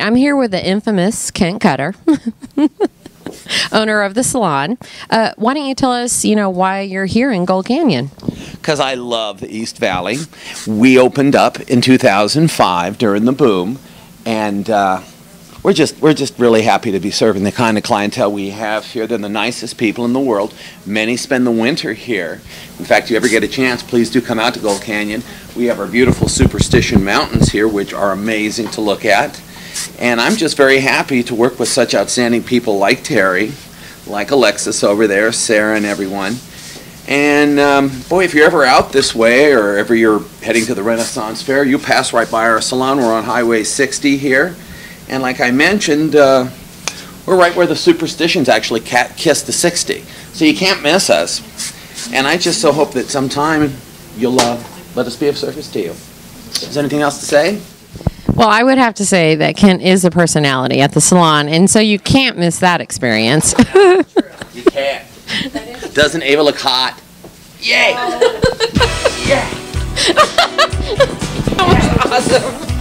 I'm here with the infamous Kent Cutter, owner of the salon. Why don't you tell us, why you're here in Gold Canyon? Because I love the East Valley. We opened up in 2005 during the boom, and we're just really happy to be serving the kind of clientele we have here. They're the nicest people in the world. Many spend the winter here. In fact, if you ever get a chance, please do come out to Gold Canyon. We have our beautiful Superstition Mountains here, which are amazing to look at. And I'm just very happy to work with such outstanding people like Terry, like Alexis over there, Sarah and everyone. And boy, if you're ever out this way or ever you're heading to the Renaissance Fair, you pass right by our salon. We're on Highway 60 here. And like I mentioned, we're right where the Superstitions actually kiss the 60. So you can't miss us. And I just so hope that sometime you'll let us be of service to you. Is there anything else to say? Well, I would have to say that Kent is a personality at the salon, and so you can't miss that experience. You can't. Doesn't Ava look hot? Yay! Yeah! That was awesome.